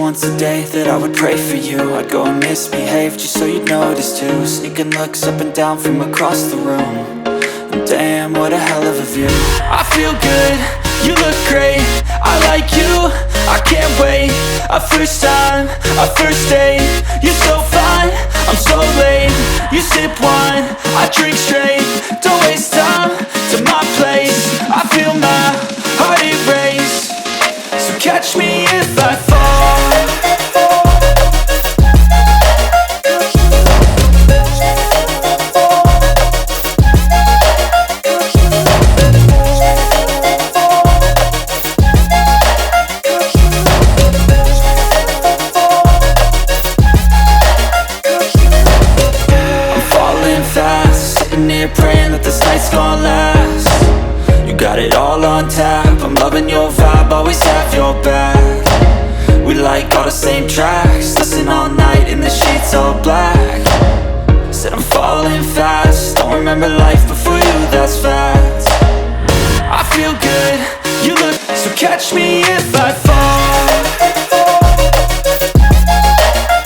once a day that I would pray for you. I'd go and misbehave just so you'd notice too. Sneaking looks up and down from across the room. And damn, what a hell of a view. I feel good, you look great, I like you, I can't wait. A first time, a first date, you're so fine, I'm so late. You sip wine, I drink straight. Don't waste time to my place. I feel my heart erase. So catch me if I fall. Praying that this night's gonna last. You got it all on tap, I'm loving your vibe, always have your back. We like all the same tracks, listen all night in the sheets all black. Said I'm falling fast, don't remember life before you, that's fact. I feel good, you look, so catch me if I fall.